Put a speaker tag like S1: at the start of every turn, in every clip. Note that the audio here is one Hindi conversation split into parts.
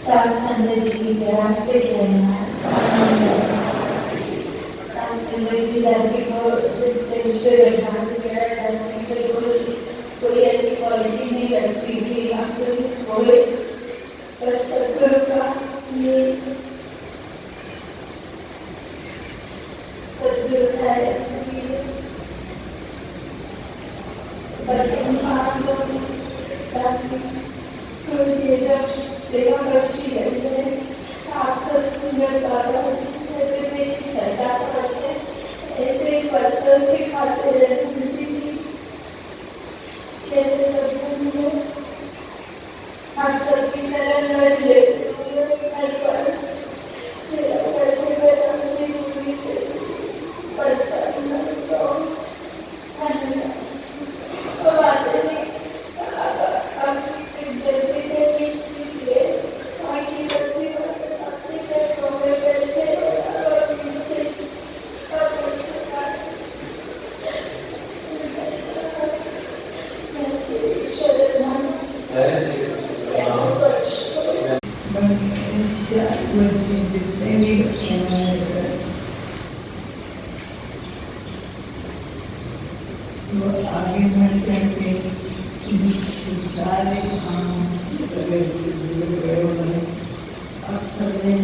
S1: सात संगत जी प्यार से कहना, सात संगत जी दासी को जिस स्टेज पे बैठा दिया, दासी बिल्कुल कोई ऐसी क्वालिटी नहीं रखती थी, आपको कोई पर सत्संग का ये सत्संग है। बचपन में आप लोग दासी को ये जब सेवा बख्शी रहते हैं, आप सत्संग में बाबा जी में सरदार बच्चे ऐसे पत्थर से खाते रहते थे, कैसे सत्संग में हम सबकी तरह रच लेते हर पल सेवा कैसे करना से पूरी पत्थर तो धन्यवाद। तो बातें जी आपकी सिर्फ जल्दी से आगे बढ़ जाते सारे काम अब सबने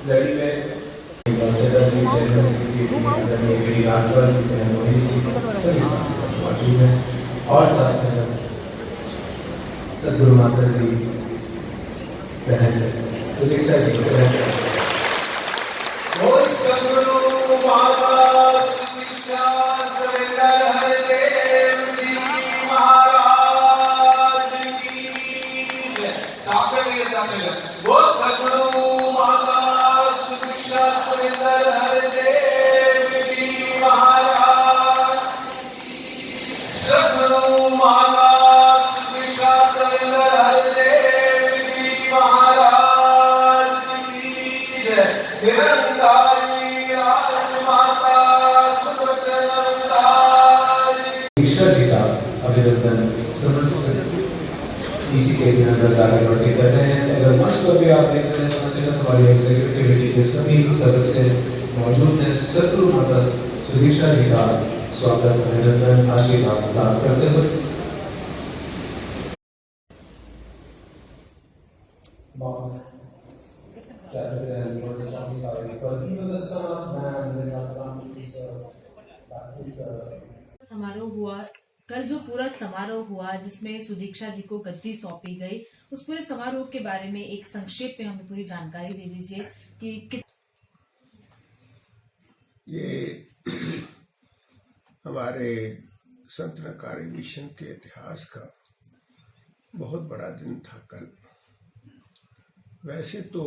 S2: लड़ी में और साथ सदगुरु माता जी बहन सुदीक्षा जी इसी के अंदर आगे बढ़ते कर रहे हैं। अगर मंच पर भी आप देख रहे हैं समझेगा हमारी एग्जीक्यूटिव कमेटी के सभी सदस्य मौजूद हैं। सदगुरु माता सुदीक्षा जी का स्वागत अभिनंदन आशीर्वाद प्राप्त करते हुए
S3: समारोह हुआ कल, जो पूरा समारोह हुआ जिसमें सुदीक्षा जी को गद्दी सौंपी गई, उस पूरे समारोह के बारे में एक संक्षेप में हमें पूरी जानकारी दे दीजिए कि
S4: ये हमारे संत निरंकारी मिशन के इतिहास का बहुत बड़ा दिन था कल। वैसे तो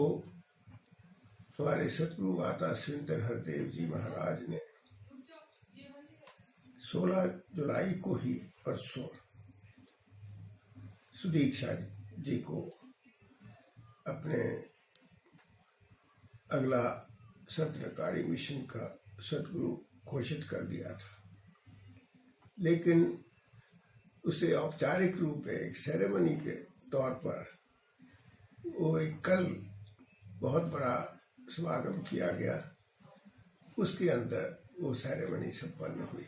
S4: हमारे सतगुरु माता सुरेंद्र हरदेव जी महाराज ने 16 जुलाई को ही परसों सुदीक्षा जी को अपने अगला संत निरंकारी मिशन का सतगुरु घोषित कर दिया था, लेकिन उसे औपचारिक रूप में एक सेरेमनी के तौर पर वो एक कल बहुत बड़ा समागम किया गया। उसके अंदर वो सेरेमनी संपन्न हुई।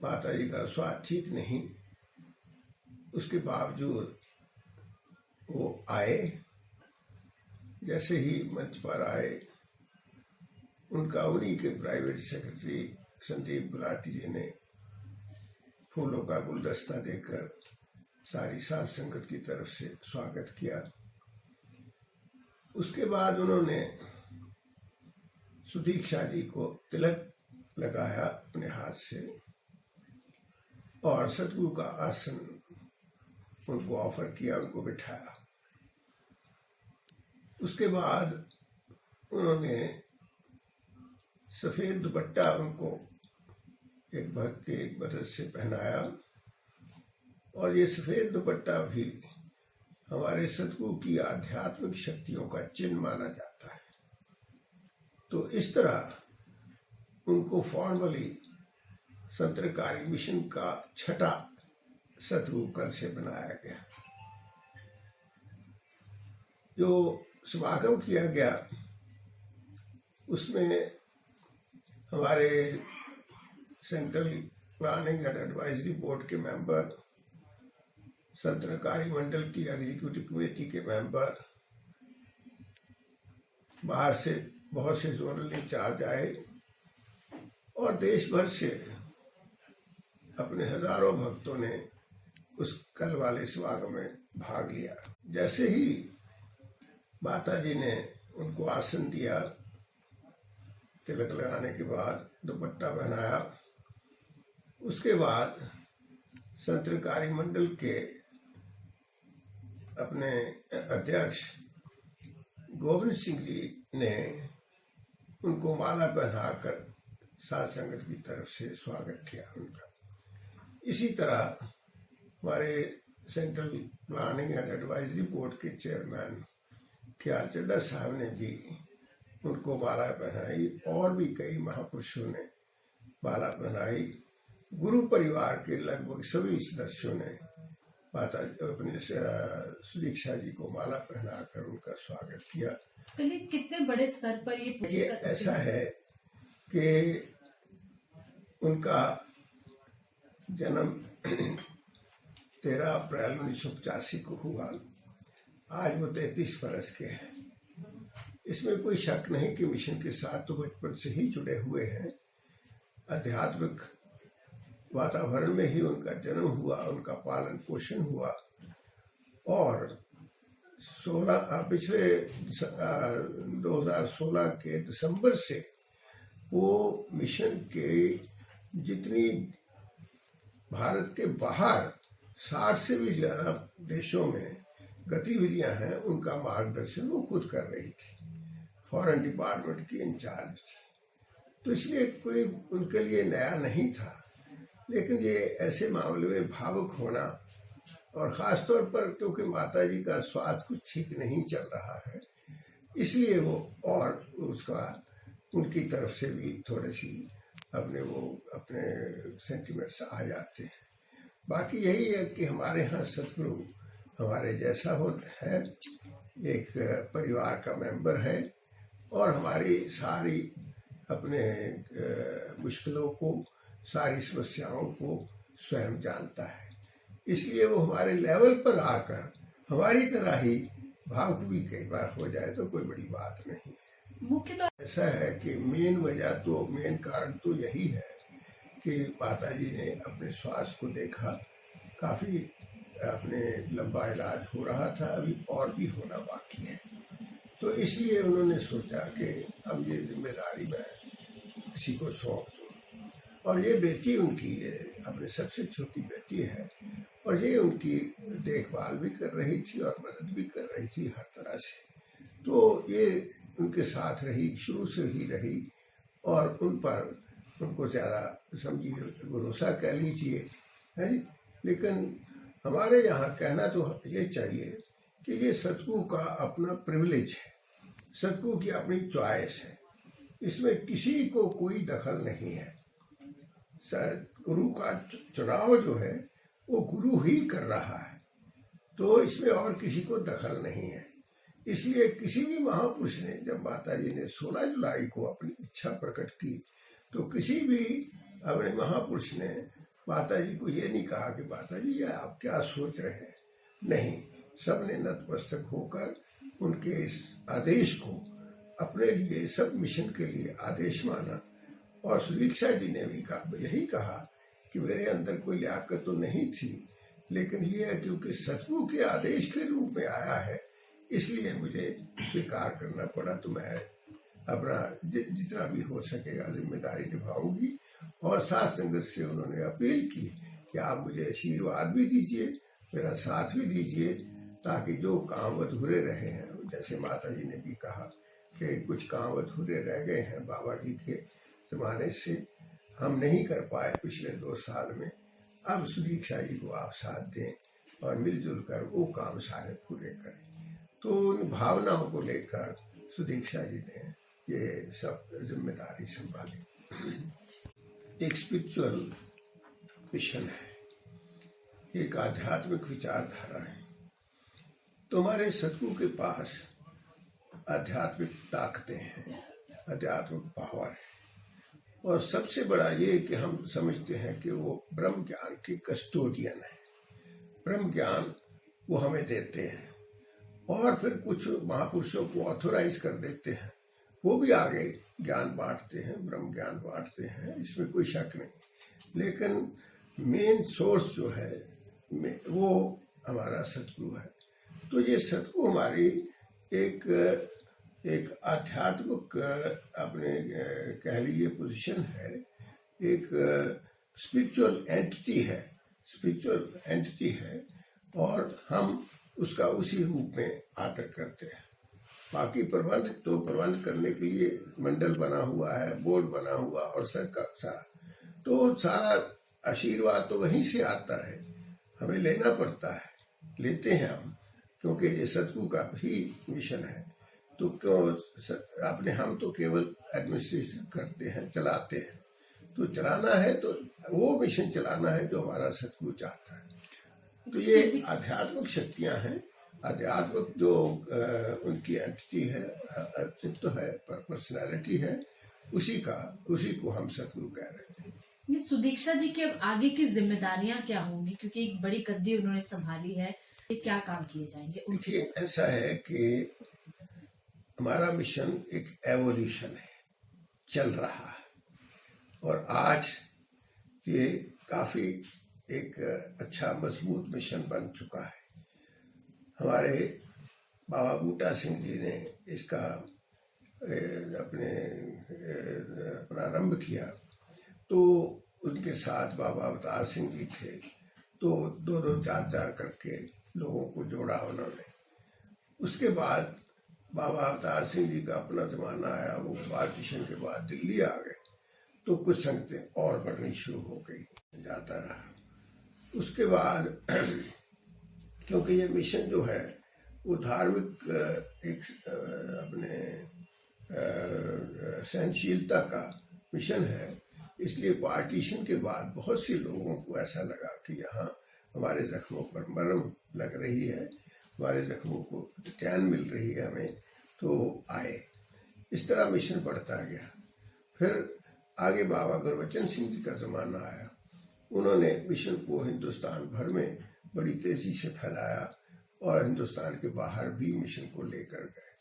S4: माता जी का स्वास्थ्य ठीक नहीं, उसके बावजूद वो आए। जैसे ही मंच पर आए, उनका उन्हीं के प्राइवेट सेक्रेटरी संदीप गुलाटी जी ने फूलों का गुलदस्ता देकर सारी साध संगत की तरफ से स्वागत किया। उसके बाद उन्होंने सुदीक्षा जी को तिलक लगाया अपने हाथ से और सतगुरु का आसन उनको ऑफर किया, उनको बिठाया। उसके बाद उन्होंने सफेद दुपट्टा उनको एक भक्त के एक मदद से पहनाया और ये सफेद दुपट्टा भी हमारे सतगुरु की आध्यात्मिक शक्तियों का चिन्ह माना जाता है। तो इस तरह उनको फॉर्मली संतरकारी मिशन का छठा सतगुरु कल से बनाया गया। जो समागम किया गया उसमें हमारे central planning and advisory board के मेंबर, संतरकारी मंडल की एग्जीक्यूटिव कमेटी के मेंबर, बाहर से बहुत से जोनल इंचार्ज आए और देश भर से अपने हजारों भक्तों ने उस कल वाले समागम में भाग लिया। जैसे ही माता जी ने उनको आसन दिया, तिलक लगाने के बाद दुपट्टा पहनाया, उसके बाद संतरकारी मंडल के अपने अध्यक्ष गोविंद सिंह जी ने उनको माला पहनाकर साध संगत की तरफ से स्वागत किया उनका। इसी तरह हमारे central planning and advisory board के चेयरमैन ख्याल चड्डा साहब ने भी उनको माला पहनाई और भी कई महापुरुषों ने माला पहनाई। गुरु परिवार के लगभग सभी सदस्यों ने माता अपने सुदीक्षा जी को माला पहनाकर उनका स्वागत किया।
S3: कितने बड़े स्तर पर ये
S4: ऐसा है कि उनका जन्म 13 अप्रैल 1985 को हुआ। आज वो 33 बरस के हैं। इसमें कोई शक नहीं कि मिशन के साथ तो बचपन से ही जुड़े हुए हैं। आध्यात्मिक वातावरण में ही उनका जन्म हुआ, उनका पालन पोषण हुआ और पिछले 2016 के दिसंबर से वो मिशन के जितनी भारत के बाहर 60 से भी ज्यादा देशों में गतिविधियां हैं, उनका मार्गदर्शन वो खुद कर रही थी। फॉरेन डिपार्टमेंट की इंचार्ज थी, तो इसलिए कोई उनके लिए नया नहीं था। लेकिन ये ऐसे मामले में भावुक होना और खासतौर पर क्योंकि माता जी का स्वास्थ्य कुछ ठीक नहीं चल रहा है, इसलिए वो और उसका उनकी तरफ से भी थोड़ी सी अपने सेंटिमेंट्स आ जाते हैं। बाकी यही है कि हमारे यहाँ सतगुरु हमारे जैसा है, एक परिवार का मेंबर है और हमारी सारी अपने मुश्किलों को, सारी समस्याओं को स्वयं जानता है। इसलिए वो हमारे लेवल पर आकर हमारी तरह ही भावुक भी कई बार हो जाए तो कोई बड़ी बात नहीं है।
S3: मुख्यतः
S4: ऐसा है कि मेन कारण तो यही है कि माता जी ने अपने स्वास्थ्य को देखा, काफी अपने लंबा इलाज हो रहा था, अभी और भी होना बाकी है। तो इसलिए उन्होंने सोचा कि अब ये जिम्मेदारी मैं किसी को सौंप दूं। और ये बेटी उनकी अपनी सबसे छोटी बेटी है और ये उनकी देखभाल भी कर रही थी और मदद भी कर रही थी हर तरह से। तो ये उनके साथ रही, शुरू से ही रही और उन पर उनको ज़्यादा समझिए भरोसा कह लीजिए, है जी। लेकिन हमारे यहाँ कहना तो ये चाहिए कि ये सतगुरु का अपना प्रिविलेज है, सतगुरु की अपनी चॉइस है, इसमें किसी को कोई दखल नहीं है। गुरु का चुनाव जो है वो गुरु ही कर रहा है, तो इसमें और किसी को दखल नहीं है। इसलिए किसी भी महापुरुष ने, जब माता जी ने 16 जुलाई को अपनी इच्छा प्रकट की, तो किसी भी अपने महापुरुष ने माता जी को ये नहीं कहा कि माता जी ये आप क्या सोच रहे हैं। नहीं, सबने नतमस्तक होकर उनके इस आदेश को अपने लिए, सब मिशन के लिए आदेश माना। और सुदीक्षा जी ने भी यही कहा कि मेरे अंदर कोई लियाकत तो नहीं थी, लेकिन ये है क्योंकि सतगुरु के आदेश के रूप में आया है, इसलिए मुझे स्वीकार करना पड़ा। तो मैं अपना जितना भी हो सकेगा जिम्मेदारी निभाऊंगी। और साथ संगत से उन्होंने अपील की कि आप मुझे आशीर्वाद भी दीजिए, मेरा साथ भी दीजिए, ताकि जो काम अधूरे रहे हैं, जैसे माता जी ने भी कहा कि कुछ काम अधूरे रह गए हैं बाबा जी के जमाने से, हम नहीं कर पाए पिछले 2 साल में, अब सुदीक्षा जी को आप साथ दें और मिलजुल कर वो काम सारे पूरे करें। तो उन भावनाओं को लेकर सुदीक्षा जी ने ये सब जिम्मेदारी संभाली। एक स्पिरिचुअल मिशन है, एक आध्यात्मिक विचारधारा है। तो हमारे सतगुरु के पास आध्यात्मिक ताकतें हैं, आध्यात्मिक पावर है। और सबसे बड़ा ये कि हम समझते हैं कि वो ब्रह्म ज्ञान के कस्टोडियन है। ब्रह्म ज्ञान वो हमें देते हैं और फिर कुछ महापुरुषों को ऑथोराइज कर देते हैं, वो भी आगे ज्ञान बांटते हैं, ब्रह्म ज्ञान बांटते हैं, इसमें कोई शक नहीं। लेकिन मेन सोर्स जो है वो हमारा सतगुरु है। तो ये सतगुरु हमारी एक आध्यात्मिक अपने कह लीजिए पोजीशन है, एक स्पिरिचुअल एंटिटी है और हम उसका उसी रूप में आदर करते हैं। बाकी प्रबंध करने के लिए मंडल बना हुआ है, बोर्ड बना हुआ और तो सारा आशीर्वाद तो वहीं से आता है, हमें लेना पड़ता है, लेते हैं हम, क्योंकि ये सतगुरु का भी मिशन है। तो क्यों हम तो केवल एडमिनिस्ट्रेशन करते हैं, चलाते हैं। तो चलाना है तो वो मिशन चलाना है जो हमारा सतगुरु चाहता है। तो ये आध्यात्मिक शक्तियां हैं, आध्यात्मिक जो उनकी एंटिटी है, अस्तित्व है, पर्सनालिटी है, उसी को हम सतगुरु कह रहे हैं।
S3: सुदीक्षा जी के अब आगे की जिम्मेदारियां क्या होंगी, क्योंकि एक बड़ी गद्दी उन्होंने संभाली है, क्या काम किए जाएंगे?
S4: देखिए, ऐसा है कि हमारा मिशन एक एवोल्यूशन है, चल रहा है और आज ये काफी एक अच्छा मजबूत मिशन बन चुका है। हमारे बाबा बूटा सिंह जी ने इसका प्रारंभ किया, तो उनके साथ बाबा अवतार सिंह जी थे, तो 2-2, 4-4 करके लोगों को जोड़ा उन्होंने। उसके बाद बाबा अवतार सिंह जी का अपना जमाना आया, वो पार्टीशन के बाद दिल्ली आ गए, तो कुछ संगतें और बढ़नी शुरू हो गई, जाता रहा। उसके बाद क्योंकि ये मिशन जो है वो धार्मिक एक अपने सहनशीलता का मिशन है, इसलिए पार्टीशन के बाद बहुत से लोगों को ऐसा लगा कि यहाँ हमारे जख्मों पर मरहम लग रही है, हमारे जख्मों को चैन मिल रही है हमें, तो आए। इस तरह मिशन बढ़ता गया। फिर आगे बाबा गुरबचन सिंह जी का जमाना आया, उन्होंने मिशन को हिंदुस्तान भर में बड़ी तेजी से फैलाया और हिंदुस्तान के बाहर भी मिशन को लेकर गए।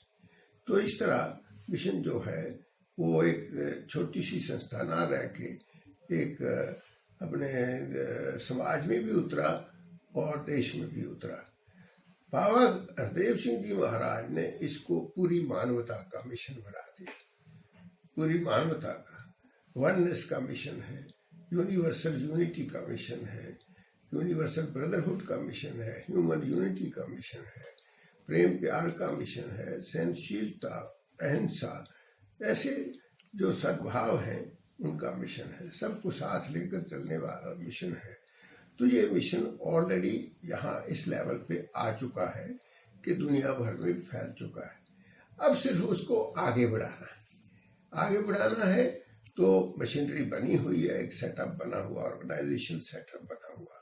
S4: तो इस तरह मिशन जो है वो एक छोटी सी संस्था ना रह के एक अपने समाज में भी उतरा और देश में भी उतरा। बाबा हरदेव सिंह जी महाराज ने इसको पूरी मानवता का मिशन बना दिया। पूरी मानवता का वननेस का मिशन है, यूनिवर्सल यूनिटी का मिशन है, यूनिवर्सल ब्रदरहुड का मिशन है, ह्यूमन यूनिटी का मिशन है, प्रेम प्यार का मिशन है, सहनशीलता, अहिंसा, ऐसे जो सद्भाव हैं उनका मिशन है, सबको साथ लेकर चलने वाला मिशन है। तो ये मिशन ऑलरेडी यहाँ इस लेवल पे आ चुका है कि दुनिया भर में फैल चुका है। अब सिर्फ उसको आगे बढ़ाना है। आगे बढ़ाना है तो मशीनरी बनी हुई है, एक सेटअप बना हुआ, ऑर्गेनाइजेशन सेटअप बना हुआ,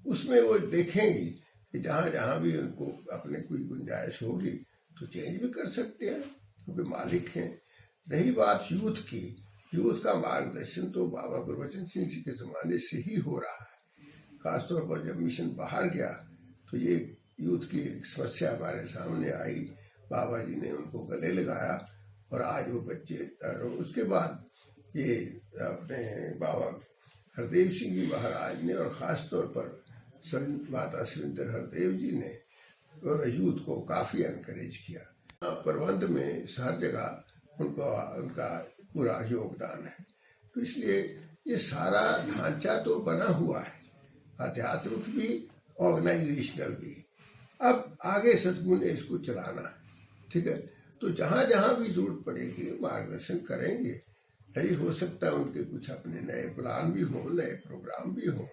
S4: उसमें वो देखेंगी कि जहाँ जहाँ भी उनको अपने कोई गुंजाइश होगी तो चेंज भी कर सकते हैं, क्योंकि मालिक हैं। रही बात यूथ की, यूथ का मार्गदर्शन तो बाबा गुरबचन सिंह जी के ज़माने से ही हो रहा है। खासतौर पर जब मिशन बाहर गया तो ये यूथ की एक समस्या हमारे सामने आई, बाबा जी ने उनको गले लगाया और आज वो बच्चे। उसके बाद ये अपने बाबा हरदेव सिंह जी महाराज ने और ख़ास तौर पर माता सुरेंद्र हरदेव जी ने यूथ को काफी एनकरेज किया। प्रबंध में हर जगह उनका पूरा योगदान है। तो इसलिए ये सारा ढांचा तो बना हुआ है, आध्यात्मिक भी ऑर्गेनाइजेशनल भी। अब आगे सतगुरु ने इसको चलाना है, ठीक है। तो जहां जहां भी जरूरत पड़ेगी मार्गदर्शन करेंगे। यही हो सकता है उनके कुछ अपने नए प्लान भी हो, नए प्रोग्राम भी हो,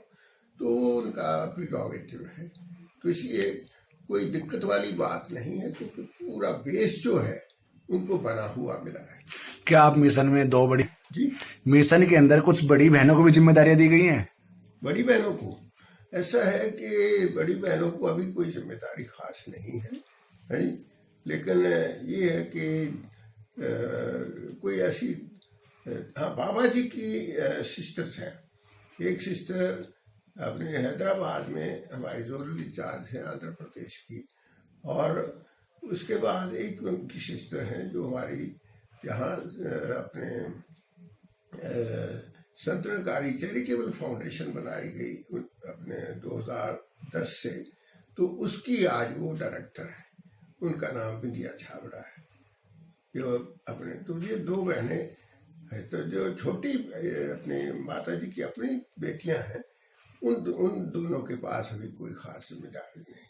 S4: तो उनका प्रिरोगेटिव है। तो इसलिए कोई दिक्कत वाली बात नहीं है, क्योंकि पूरा बेस जो है उनको बना हुआ मिला है।
S5: क्या आप मिशन में दो बड़ी
S4: जी,
S5: मिशन के अंदर कुछ बड़ी बहनों को भी जिम्मेदारियां दी गई हैं?
S4: बड़ी बहनों को ऐसा है कि बड़ी बहनों को अभी कोई जिम्मेदारी खास नहीं है, लेकिन ये है कि कोई ऐसी, हाँ, बाबा जी की सिस्टर्स हैं। एक सिस्टर अपने हैदराबाद में हमारी जरूरी चार्ज है आंध्र प्रदेश की, और उसके बाद एक उनकी सिस्टर हैं जो हमारी यहाँ अपने संत निरंकारी चैरिटेबल फाउंडेशन बनाई गई अपने 2010 से, तो उसकी आज वो डायरेक्टर है। उनका नाम बिंदिया छाबड़ा है। जो अपने, तो ये दो बहनें हैं। तो जो छोटी अपनी माता जी की अपनी बेटियां हैं, उन दोनों के पास अभी कोई खास जिम्मेदारी नहीं।